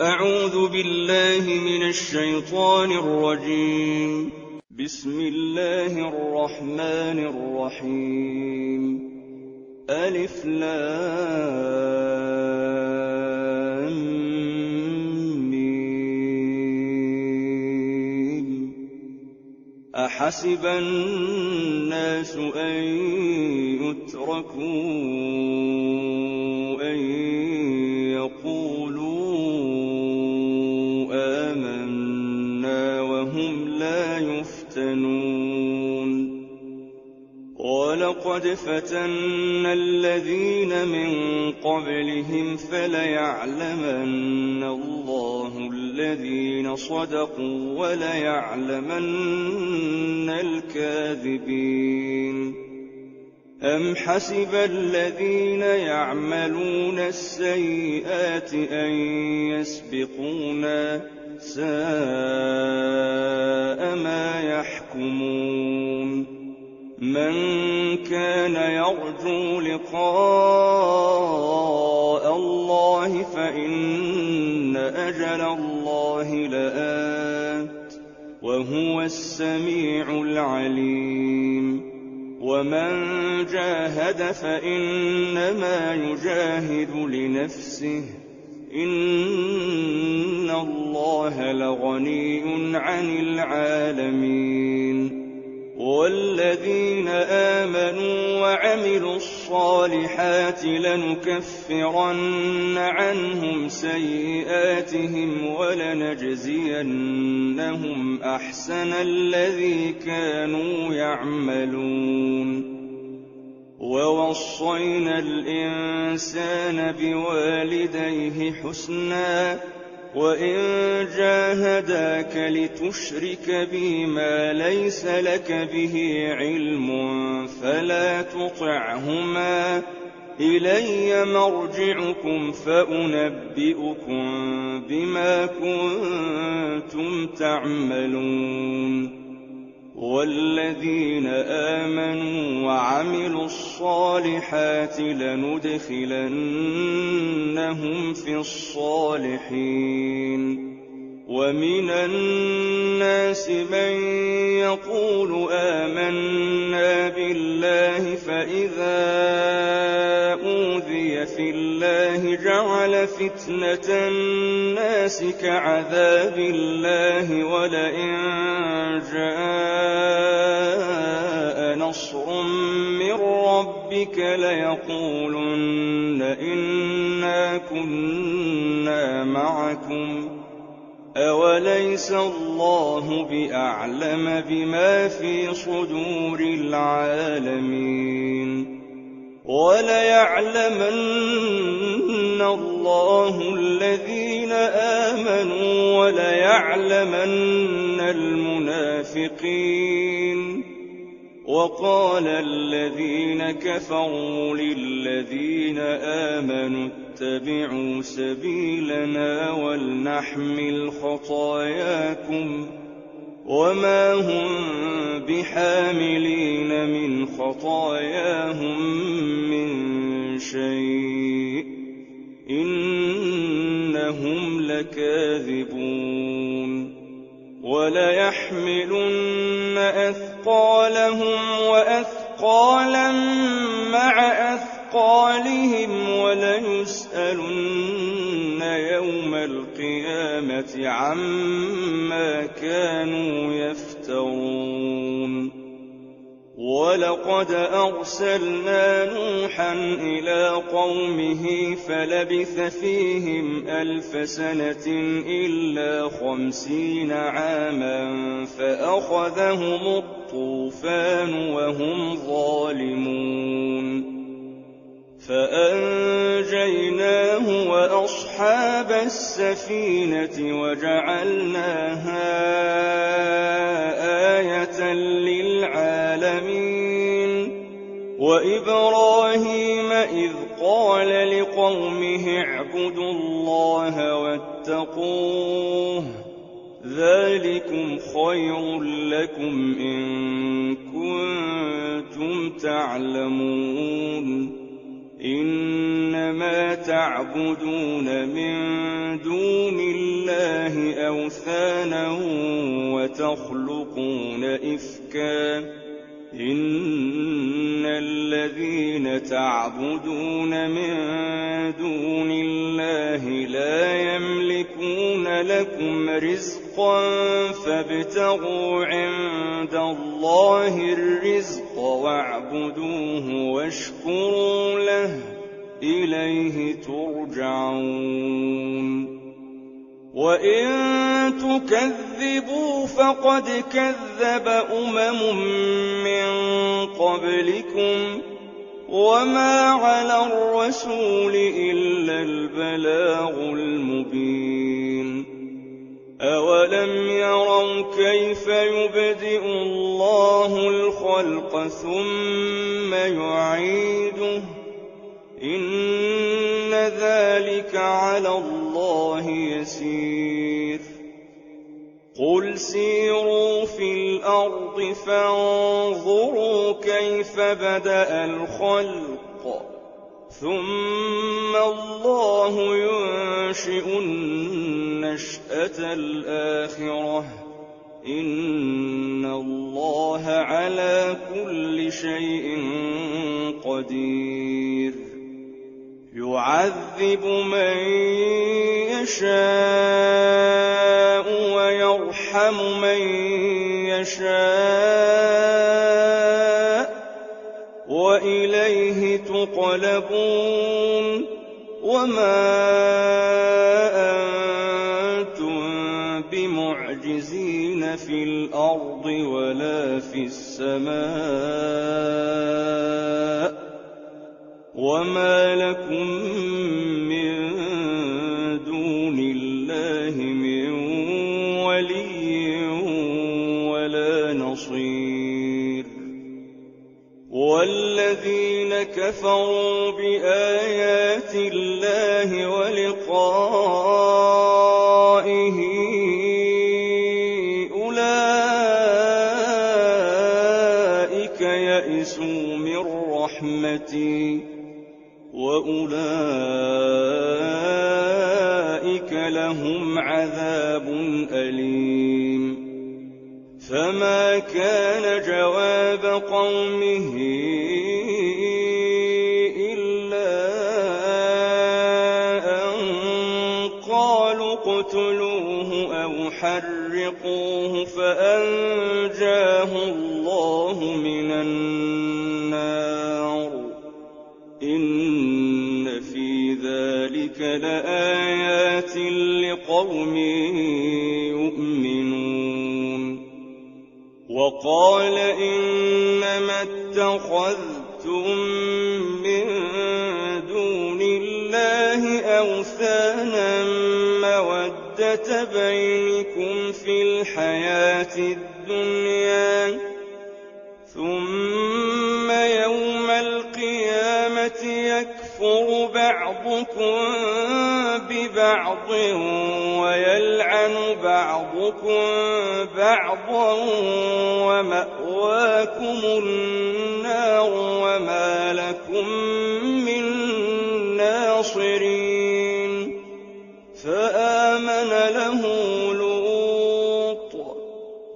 أعوذ بالله من الشيطان الرجيم. بسم الله الرحمن الرحيم. ألف لام ميم. أحسب الناس أن يتركوا أن يقولوا آمنا وهم لا يفتنون. ولقد فتنا الذين من قبلهم فليعلمن الله الذين صدقوا وليعلمن الكاذبين. أم حسب الذين يعملون السيئات أن يسبقونا ساء ما يحكمون. من كان يرجو لقاء الله فإن أجل الله لآت وهو السميع العليم. ومن جاهد فإنما يجاهد لنفسه إن الله لغني عن العالمين. والذين آمنوا وعملوا الصالحات لنكفرن عنهم سيئاتهم ولنجزينهم أحسن الذي كانوا يعملون. ووصينا الإنسان بوالديه حسنا وإن جاهداك لتشرك بي ما ليس لك به علم فلا تطعهما إلي مرجعكم فأنبئكم بما كنتم تعملون. والذين آمنوا وعملوا الصالحات لندخلنهم في الصالحين. ومن الناس من يقول آمنا بالله فإذا أوذي في الله جعل فتنة الناس كعذاب الله ولئن جاء نصر من ربك ليقولن إنا كنا معكم أوليس الله بأعلم بما في صدور العالمين. وليعلمن الله الذين آمنوا وليعلمن المنافقين. وقال الذين كفروا للذين آمنوا اتبعوا سبيلنا ولنحمل خطاياكم وما هم بحاملين من خطاياهم من شيء إنهم لكاذبون. وليحملن أثقالهم وأثقالا مع أثقالهم وليسألن يوم القيامة عما كانوا يفترون. ولقد أرسلنا نوحا إلى قومه فلبث فيهم 1000 سنة إلا 50 عاما فأخذهم الطوفان وهم ظالمون. فأنجيناه وأصحاب السفينة وجعلناها آية للعالمين. وإبراهيم إذ قال لقومه اعبدوا الله واتقوه ذلكم خير لكم إن كنتم تعلمون. إنما تعبدون من دون الله أوثانا وتخلقون إفكا إن الذين تعبدون من دون الله لا يملكون لكم رزقا فابتغوا عند الله الرزق واعبدوه واشكروا له إليه ترجعون وإن تكذبوا فقد كذب من قبلكم وما على الرسول إلا البلاغ المبين أولم يروا كيف يبدئ الله الخلق ثم يعيده إن ذلك على الله يسير قل سيروا في الأرض فانظروا كيف بدأ الخلق ثم الله ينشئ النشأة الآخرة إن الله على كل شيء قدير يعذب من يشاء ويرحم من يشاء وإليه تقلبون وما أنتم بمعجزين في الأرض ولا في السماء وما لكم من دون الله من ولي ولا نصير والذين كفروا بآيات الله ولقائه أولئك يئسوا من رحمتي وأولئك لهم عذاب أليم فما كان جواب قومه إلا أن قالوا اقتلوه أو حرقوه فأنجاه الله من النار إن في ذلك لآيات لقوم يؤمنون وقال إنما اتخذتم من دون الله أوثانا مودة بينكم في الحياة الدنيا ثم يوم القيامة يكفر بعضكم ببعض ويلعن بعضكم بعضا ومأواكم النار وما لكم من ناصرين فآمن له لوط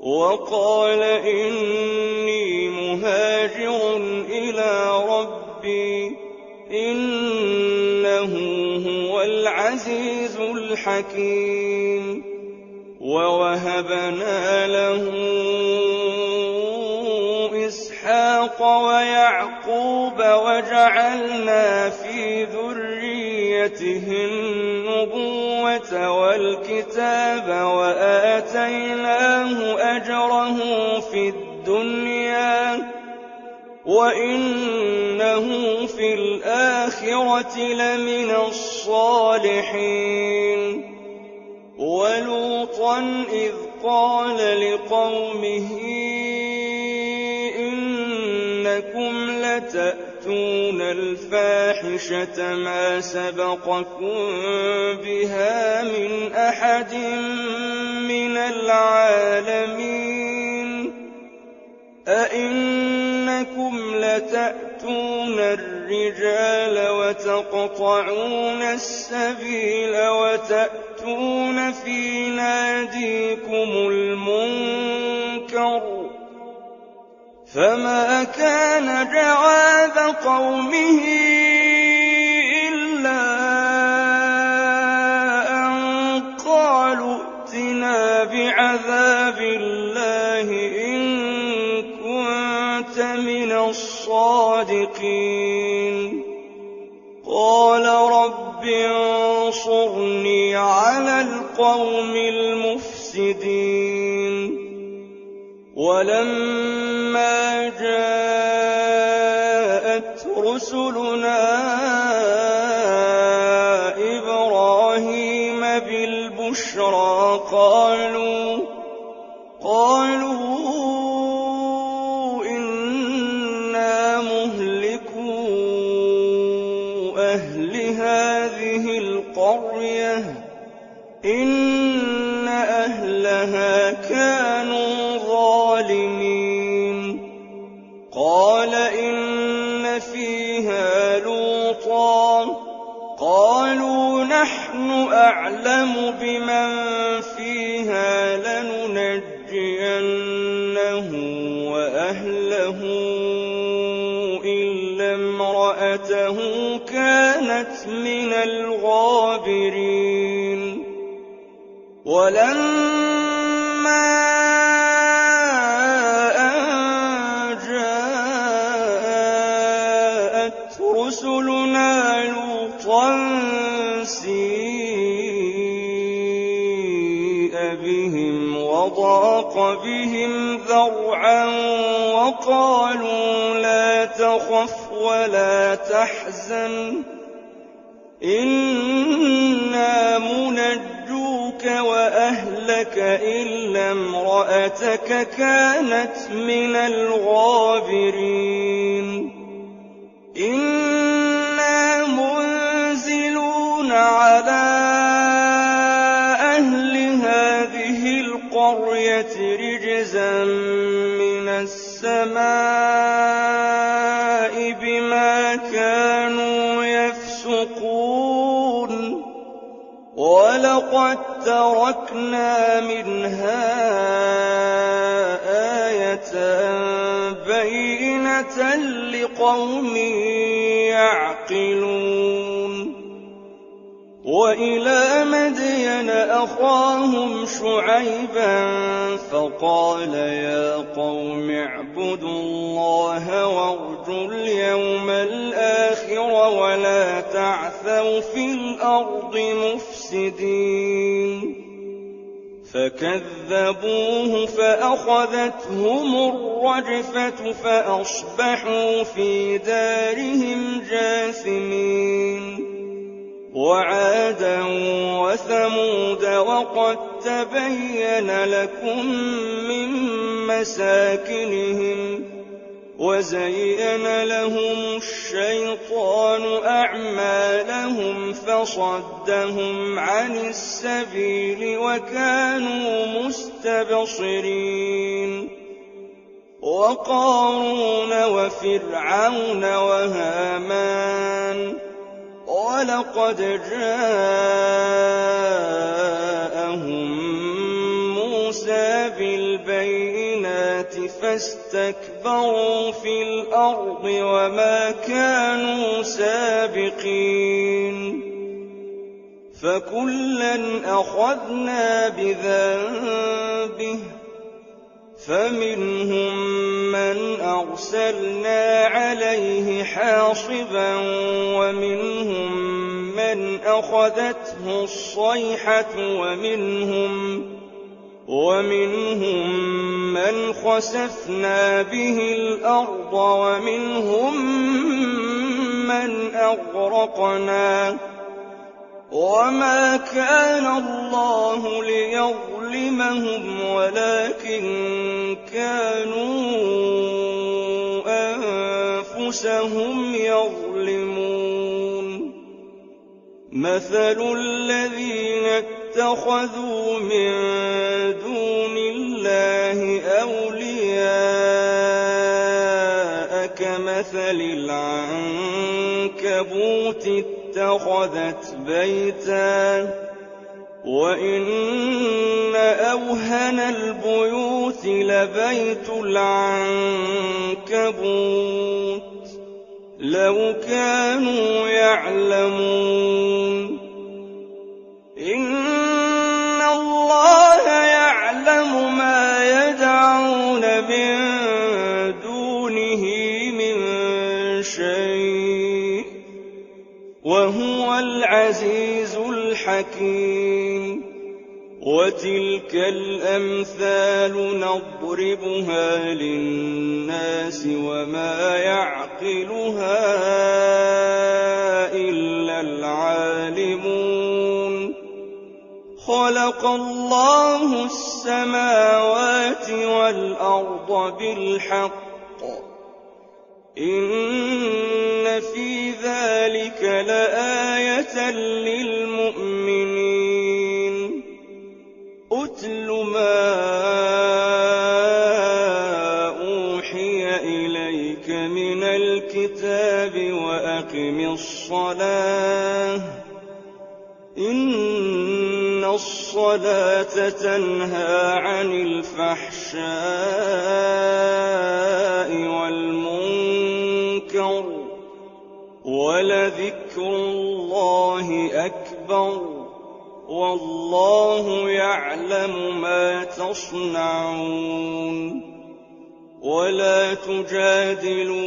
وقال إني مهاجر إلى ربي إنه هو العزيز الحكيم ووهبنا له إسحاق ويعقوب وجعلنا في ذريته النبوة والكتاب وآتيناه أجره في الدنيا وإنه في الآخرة لمن الصالحين ولوطا إذ قال لقومه إنكم لتأتون الفاحشة ما سبقكم بها من أحد من العالمين أئنكم لتأتون وتأتون الرجال وتقطعون السبيل وتأتون في ناديكم المنكر فما كان جواب قومه إلا أن قالوا ائتنا بعذاب الله إن كنت من الصادقين قال رب انصرني على القوم المفسدين ولما جاءت رسلنا إبراهيم بالبشرى قالوا إنا مهلكو أهل هذه القرية إن أهلها كانوا ظالمين قال إن فيها لوطا قالوا نحن أعلم بمن فيها لننجينه وأهله إلا امرأته كانت من الغابرين ولما أن جاءت رسلنا لوطا سيء بهم وضاق بهم ذرعا وقالوا لا تخف ولا تحزن إنا منجوك وأهلك إلا امرأتك كانت من الغابرين إنا منزلون على أهل هذه القرية رجزا من السماء بما كانوا يفسقون ولقد تركنا منها آية بينة لقوم يعقلون وإلى مدين أخاهم شعيبا فقال يا قوم اعبدوا الله وارجوا اليوم الآخر ولا تعثوا في الأرض مفسدين فكذبوه فأخذتهم الرجفة فأصبحوا في دارهم جاثمين وعادا وثمود وقد تبين لكم من مساكنهم وزين لهم الشيطان أعمالهم فصدهم عن السبيل وكانوا مستبصرين وقارون وفرعون وهامان ولقد جاءهم موسى بالبينات فاستكبروا في الأرض وما كانوا سابقين فكلا أخذنا بذنبه فمنهم من أرسلنا عليه حاصبا ومنهم من أخذته الصيحة ومنهم من خسفنا به الأرض ومنهم من أغرقنا وما كان الله ليظلمهم ولكن كانوا أنفسهم يظلمون مثل الذين اتخذوا من دون الله أولياء كمثل كَمَثَلِ الْعَنكَبُوتِ اتَّخَذَتْ بَيْتًا وَإِنَّ أَوْهَنَ الْبُيُوتِ لَبَيْتُ الْعَنكَبُوتِ لَوْ كَانُوا يَعْلَمُونَ إِنَّ اللَّهَ يَعْلَمُ مَا يَدْعُونَ مِن دُونِهِ مِن شَيْءٍ وَهُوَ الْعَزِيزُ الْحَكِيمُ وَتِلْكَ الْأَمْثَالُ نَضْرِبُهَا لِلنَّاسِ وَمَا يَعْقِلُهَا إِلَّا الْعَالِمُونَ خَلَقَ اللَّهُ السَّمَاوَاتِ وَالْأَرْضَ بِالْحَقِّ إِنَّ فِي ذَلِكَ لَآيَةً لِّلْمُؤْمِنِينَ أُتْلُ مَا أُوحِيَ إِلَيْكَ مِنَ الْكِتَابِ وَأَقِمِ الصَّلَاةَ إِنَّ الصَّلَاةَ تَنْهَىٰ عَنِ الْفَحْشَاءِ وَالْمُنكَرِ وَلَذِكْرُ اللَّهِ أَكْبَرُ وَاللَّهُ يَعْلَمُ مَا تَصْنَعُونَ وَلَا تُجَادِلُوا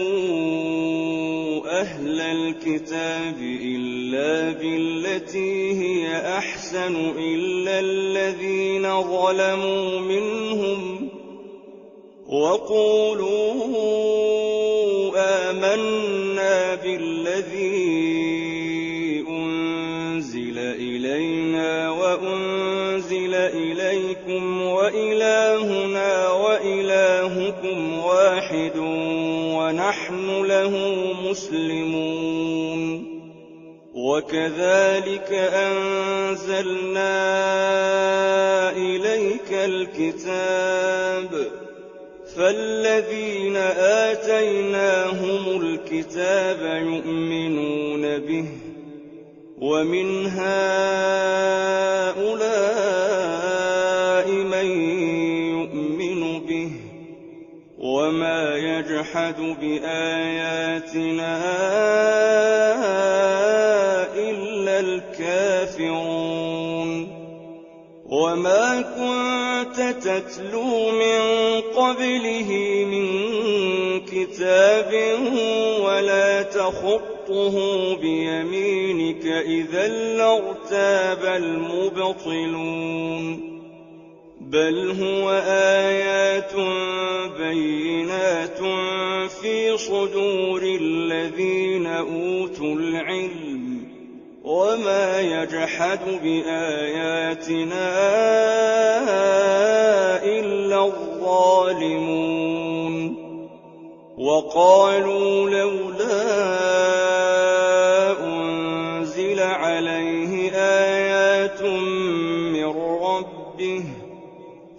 أَهْلَ الْكِتَابِ إِلَّا بِالَّتِي هِيَ أَحْسَنُ إِلَّا الَّذِينَ ظَلَمُوا مِنْهُمْ وَقُولُوا آمَنَّا بِالَّذِي أُنزِلَ إِلَيْنَا وَأُنزِلَ إِلَيْكُمْ وَإِلَٰهُنَا وَإِلَٰهُكُمْ وَاحِدٌ وَنَحْنُ لَهُ مُسْلِمُونَ وَكَذَٰلِكَ أَنزَلْنَا إِلَيْكَ الْكِتَابَ فَالَّذِينَ آتَيْنَاهُمُ الْكِتَابَ يُؤْمِنُونَ بِهِ وَمِنْ هَٰؤُلَاءِ مَن يُؤْمِنُ بِهِ وَمَا يَجْحَدُ بِآيَاتِنَا إِلَّا الْكَافِرُونَ وَمَا كُنتَ تَتْلُو مِن قَبْلِهِ مِن كِتَابٍ وَلَا تَخُطُّهُ بِيَمِينِكَ إِذًا لَّارْتَابَ الْمُبْطِلُونَ بَلْ هُوَ آيَاتٌ بَيِّنَاتٌ فِي صُدُورِ الَّذِينَ أُوتُوا الْعِلْمَ وَمَا يَجْحَدُ بِآيَاتِنَا إِلَّا الظَّالِمُونَ وَقَالُوا لَوْلَا أُنزِلَ عَلَيْهِ آيَاتٌ مِّن رَّبِّهِ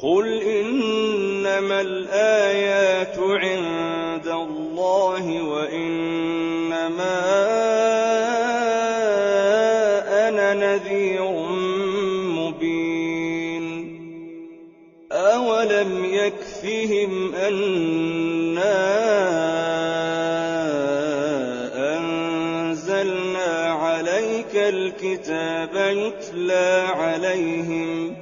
قُلْ إِنَّمَا الْآيَاتُ عِندَ اللَّهِ وَإِنَّمَا أَنَا نَذِيرٌ مُّبِينٌ أَوَلَمْ يَكْفِهِمْ أَنَّا أَنزَلْنَا عَلَيْكَ الْكِتَابَ يُتْلَىٰ عَلَيْهِمْ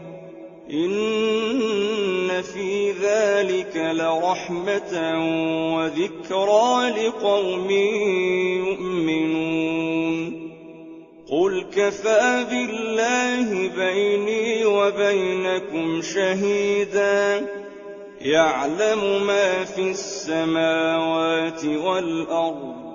إِنَّ فِي ذَلِكَ لَرَحْمَةً وَذِكْرَىٰ لِقَوْمٍ يُؤْمِنُونَ قُلْ كَفَىٰ بِاللَّهِ بَيْنِي وَبَيْنَكُمْ شَهِيدًا يَعْلَمُ مَا فِي السَّمَاوَاتِ وَالْأَرْضِ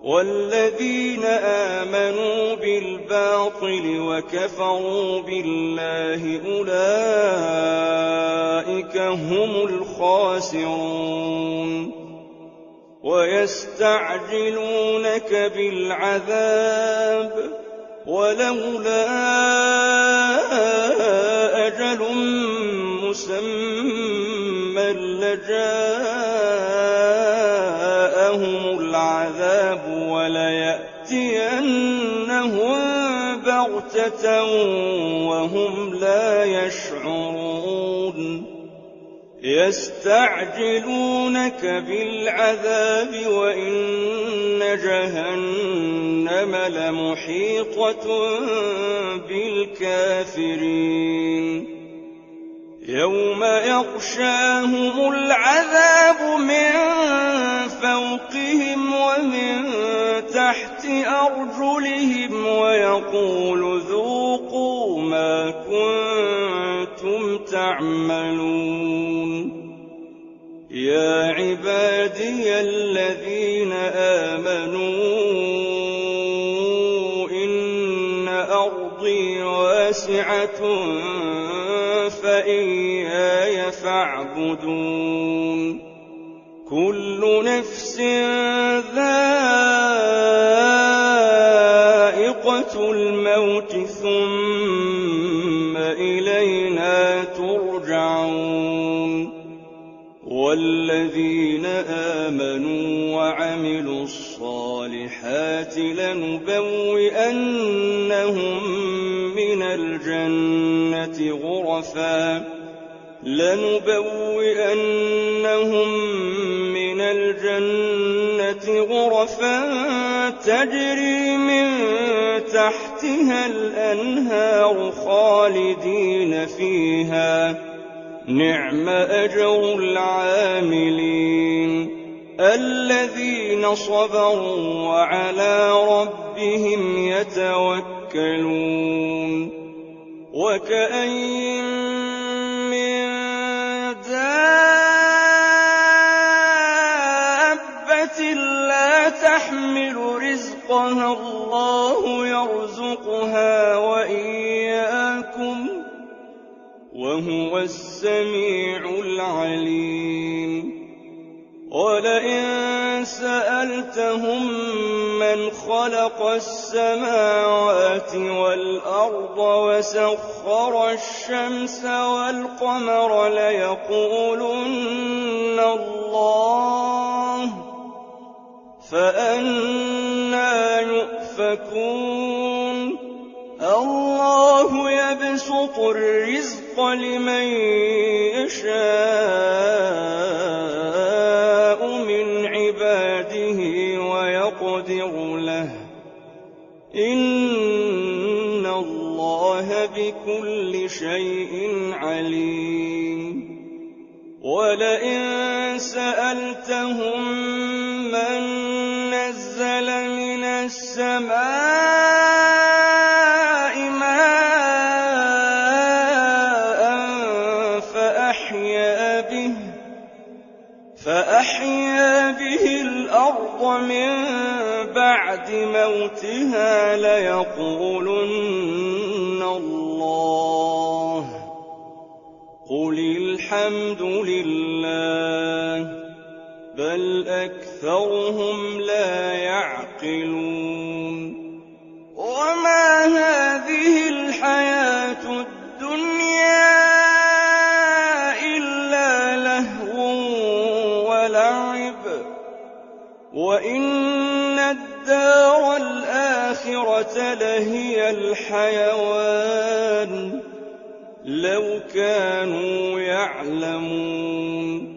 وَالَّذِينَ آمَنُوا بِالْبَاطِلِ وَكَفَرُوا بِاللَّهِ أُولَٰئِكَ هُمُ الْخَاسِرُونَ وَيَسْتَعْجِلُونَكَ بِالْعَذَابِ وَلَوْلَا أَجَلٌ مُّسَمًّى لَّجَاءَهُمُ بغتة وهم لا يشعرون يستعجلونك بالعذاب وإن جهنم لمحيطة بالكافرين يوم يغشاهم العذاب من فوقهم ومن تحت أرجلهم ويقول ذوقوا ما كنتم تعملون يا عبادي الذين آمنوا إن أرضي واسعة فإياي فاعبدون كل نفس ذائقة الموت ثم إلينا ترجعون والذين آمنوا وعملوا الصالحات لنبوئنهم من الجنة غرفا تجري من تحتها الأنهار خالدين فيها نعم أجر العاملين الذين صبروا وعلى ربهم يتوكلون وكأين من دابة لا تحمل رزقها الله يرزقها وإياكم وهو السميع العليم ولئن سألتهم من خلق السماوات والأرض وسخر الشمس والقمر ليقولن الله فأنى يؤفكون الله يبسط الرزق لمن يشاء من عباده ويقدر له إن الله بكل شيء عليم ولئن سألتهم من نزل من السماء ماء فأحيا به الأرض من بعد موتها ليقولن الله قل الحمد لله بل أكثرهم لا يعقلون وما هذه الحياة الدنيا إلا لهو ولعب وإن الدار الآخرة لهي الحيوان لو كانوا يعلمون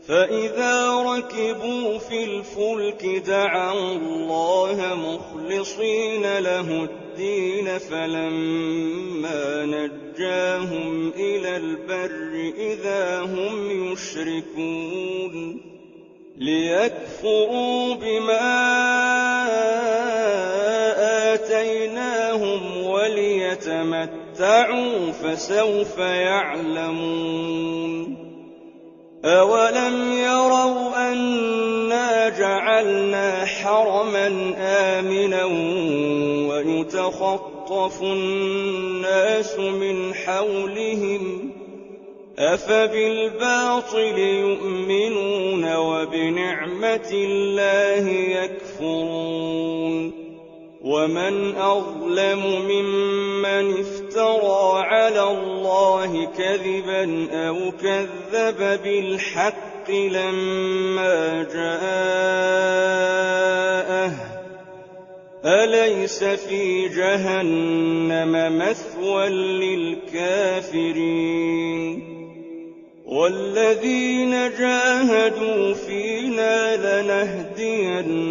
فإذا ركبوا في الفلك دعوا الله مخلصين له الدين فلما نجاهم إلى البر إذا هم يشركون ليكفروا بما آتيناهم وليتمتعوا فسوف يعلمون أولم يروا أنا جعلنا حرما آمنا ويتخطف الناس من حولهم أفبالباطل يؤمنون وبنعمة الله يكفرون ومن أظلم ممن افترى على الله كذبا أو كذب بالحق لما جاءه أليس في جهنم مثوى للكافرين والذين جاهدوا فينا لنهدينهم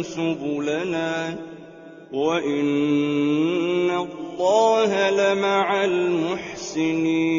سبلنا وإن الله لمع المحسنين